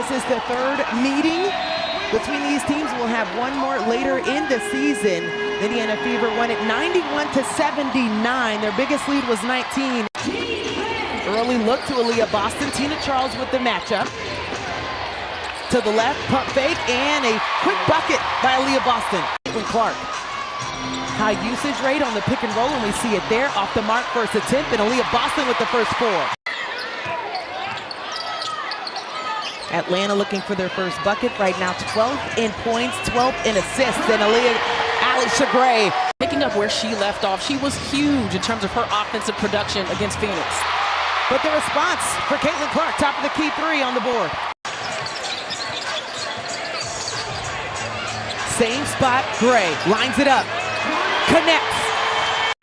This is the third meeting between these teams. We'll have one more later in the season. Indiana Fever won it 91-79. Their biggest lead was 19. Early look to Aaliyah Boston. Tina Charles with the matchup. To the left, pump fake, and a quick bucket by Aaliyah Boston. Caitlin Clark. High usage rate on the pick and roll, and we see it there. Off the mark, first attempt, and Aaliyah Boston with the first four. Atlanta looking for their first bucket right now. 12th in points, 12th in assists, and Alisha Gray. Picking up where she left off, she was huge in terms of her offensive production against Phoenix. But the response for Caitlin Clark, top of the key three on the board. Same spot, Gray lines it up, connects.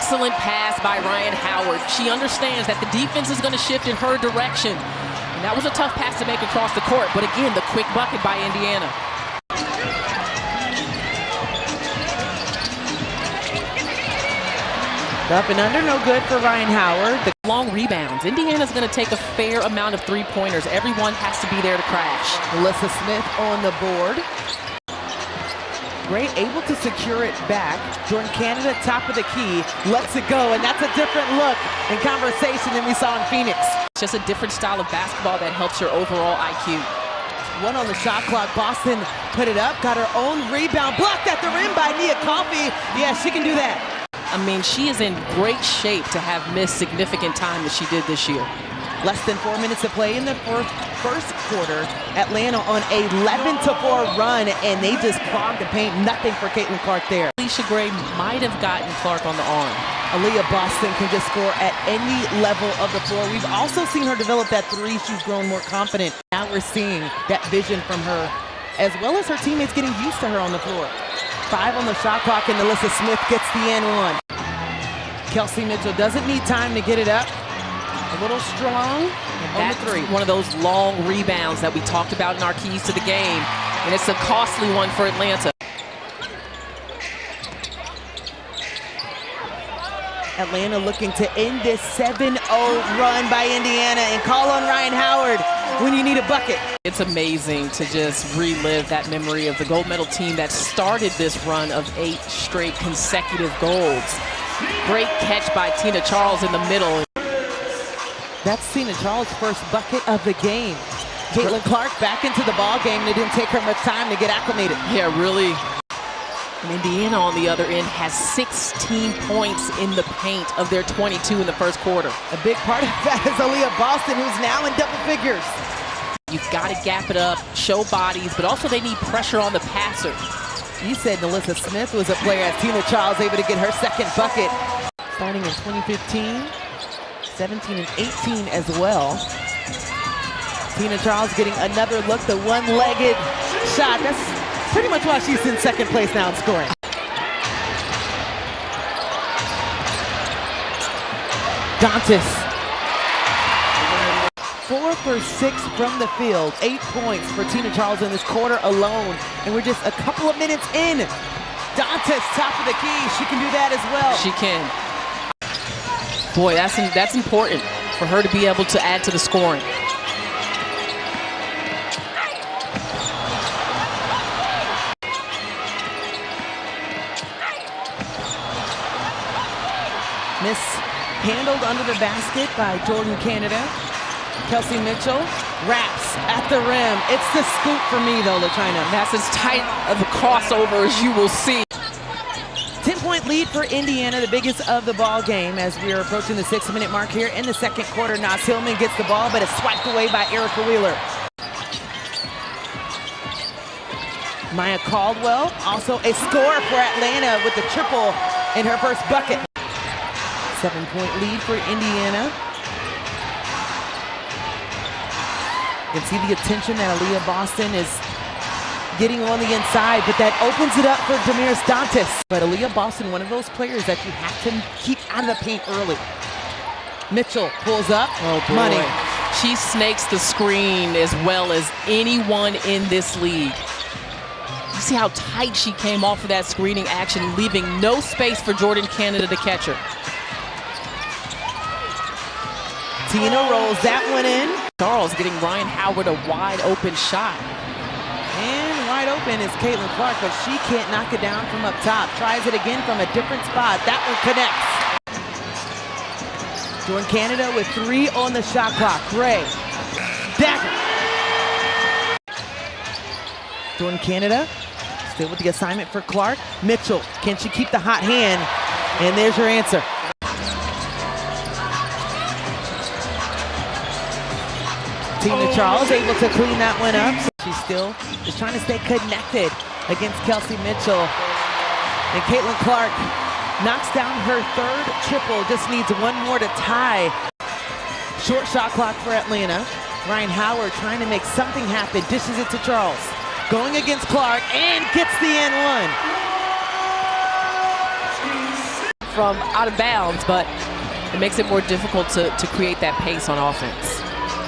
Excellent pass by Ryan Howard. She understands that the defense is going to shift in her direction. And that was a tough pass to make across the court, but again, the quick bucket by Indiana. Up and under, no good for Ryan Howard. The long rebounds. Indiana's going to take a fair amount of three-pointers. Everyone has to be there to crash. Melissa Smith on the board. Gray able to secure it back. Jordan Canada, top of the key, lets it go, and that's a different look and conversation than we saw in Phoenix. It's just a different style of basketball that helps your overall IQ. One on the shot clock. Boston put it up, got her own rebound, blocked at the rim by Nia Coffey. Yeah, she can do that. I mean, she is in great shape to have missed significant time that she did this year. Less than 4 minutes to play in the first quarter. Atlanta on a 11-4 run, and they just clogged the paint. Nothing for Caitlin Clark there. Alisha Gray might have gotten Clark on the arm. Aaliyah Boston can just score at any level of the floor. We've also seen her develop that three. She's grown more confident. Now we're seeing that vision from her, as well as her teammates getting used to her on the floor. 5 on the shot clock, and Alyssa Smith gets the N1. Kelsey Mitchell doesn't need time to get it up. A little strong on the three. One of those long rebounds that we talked about in our keys to the game, and it's a costly one for Atlanta. Atlanta looking to end this 7-0 run by Indiana and call on Ryan Howard when you need a bucket. It's amazing to just relive that memory of the gold medal team that started this run of 8 straight consecutive golds. Great catch by Tina Charles in the middle. That's Tina Charles' first bucket of the game. Caitlin Clark back into the ball game. It didn't take her much time to get acclimated. Yeah, really. And Indiana on the other end has 16 points in the paint of their 22 in the first quarter. A big part of that is Aaliyah Boston, who's now in double figures. You've got to gap it up, show bodies, but also they need pressure on the passer. You said Melissa Smith was a player as Tina Charles able to get her second bucket. Starting in 2015, 17 and 18 as well. Tina Charles getting another look, the one-legged shot. That's pretty much why she's in second place now in scoring. Dantas. 4 for 6 from the field. 8 points for Tina Charles in this quarter alone. And we're just a couple of minutes in. Dantas, top of the key. She can do that as well. She can. Boy, that's important for her to be able to add to the scoring. Mishandled under the basket by Jordan Canada. Kelsey Mitchell wraps at the rim. It's the scoop for me, though, LaChina. That's as tight of a crossover as you will see. 10-point lead for Indiana, the biggest of the ball game as we are approaching the 6-minute mark here in the second quarter. Naz Hillman gets the ball, but it's swiped away by Erica Wheeler. Maya Caldwell, also a scorer for Atlanta with the triple in her first bucket. 7-point lead for Indiana. You can see the attention that Aaliyah Boston is getting on the inside, but that opens it up for Damaris Dantas. But Aaliyah Boston, one of those players that you have to keep out of the paint early. Mitchell pulls up. Oh, boy. Money. She snakes the screen as well as anyone in this league. You see how tight she came off of that screening action, leaving no space for Jordan Canada to catch her. Tina rolls that one in. Charles getting Ryan Howard a wide open shot. And wide open is Caitlin Clark, but she can't knock it down from up top. Tries it again from a different spot. That one connects. Jordan Canada with 3 on the shot clock. Gray. Dagger. Jordan Canada still with the assignment for Clark. Mitchell, can she keep the hot hand? And there's your answer. Tina Charles able to clean that one up. She's still just trying to stay connected against Kelsey Mitchell. And Caitlin Clark knocks down her 3rd triple, just needs 1 more to tie. Short shot clock for Atlanta. Ryan Howard trying to make something happen, dishes it to Charles. Going against Clark and gets the N1. From out of bounds, but it makes it more difficult to create that pace on offense.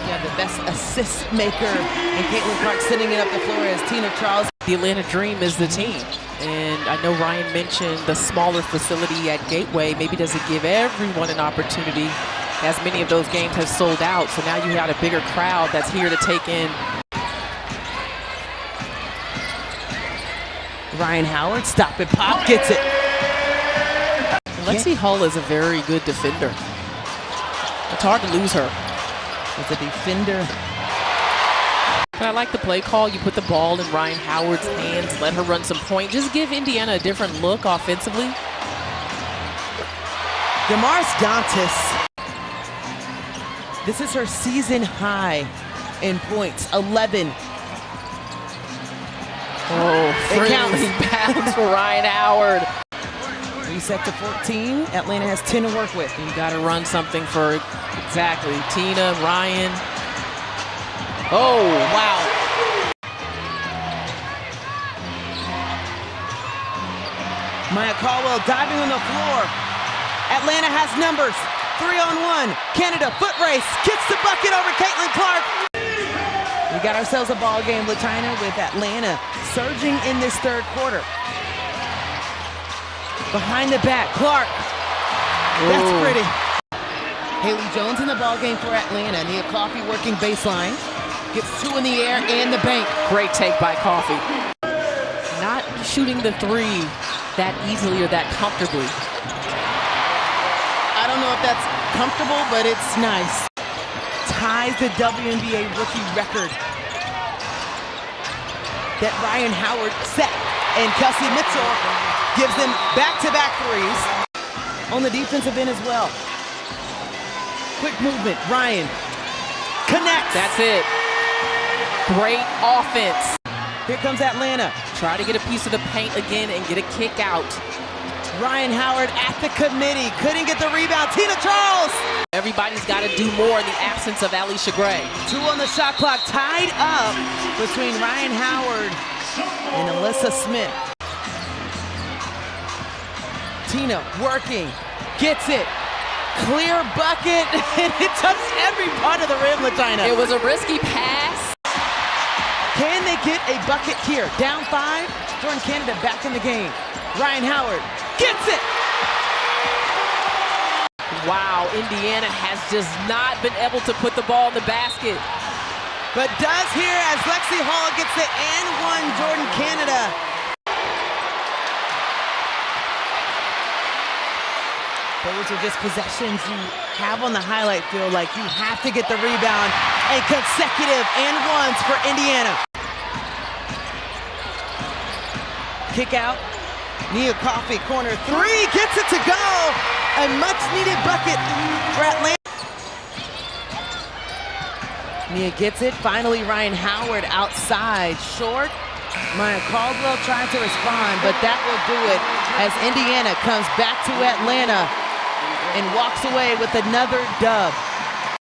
Yeah, the best assist maker, and Caitlin Clark sending it up the floor as Tina Charles. The Atlanta Dream is the team, and I know Ryan mentioned the smaller facility at Gateway maybe doesn't give everyone an opportunity, as many of those games have sold out, so now you have a bigger crowd that's here to take in. Ryan Howard, stop and pop, gets it. Lexi Hull is a very good defender. It's hard to lose her. As a defender. But I like the play call. You put the ball in Ryan Howard's hands, let her run some point. Just give Indiana a different look offensively. Damaris Dantas. This is her season high in points, 11. Oh, friendly bounce for Ryan Howard. Reset to 14. Atlanta has 10 to work with. You got to run something for exactly Tina, Ryan. Oh, wow. Maya Caldwell diving on the floor. Atlanta has numbers. 3-on-1. Canada foot race. Gets the bucket over Caitlin Clark. We got ourselves a ball game, LaChina, with Atlanta surging in this 3rd quarter. Behind the back, Clark. That's pretty. Haley Jones in the ball game for Atlanta. Nia Coffey working baseline. Gets 2 in the air and the bank. Great take by Coffey. Not shooting the 3 that easily or that comfortably. I don't know if that's comfortable, but it's nice. Ties the WNBA rookie record that Ryan Howard set. And Kelsey Mitchell gives them back-to-back 3s on the defensive end as well. Quick movement, Ryan connects. That's it. Great offense. Here comes Atlanta. Try to get a piece of the paint again and get a kick out. Ryan Howard at the committee. Couldn't get the rebound. Tina Charles. Everybody's got to do more in the absence of Alicia Gray. 2 on the shot clock. Tied up between Ryan Howard and Alyssa Smith. Tina working. Gets it. Clear bucket. And it touched every part of the rim, LaChina. It was a risky pass. Can they get a bucket here? Down 5. Jordan Canada back in the game. Ryan Howard gets it. Wow, Indiana has just not been able to put the ball in the basket. But does here as Lexi Hall gets the N1 Jordan Canada. Those are just possessions you have on the highlight field, like you have to get the rebound, and consecutive N1s for Indiana. Kick out. Nia Coffey, corner 3, gets it to go. A much-needed bucket for Atlanta. Nia gets it. Finally, Ryan Howard outside, short. Maya Caldwell trying to respond, but that will do it as Indiana comes back to Atlanta and walks away with another dub.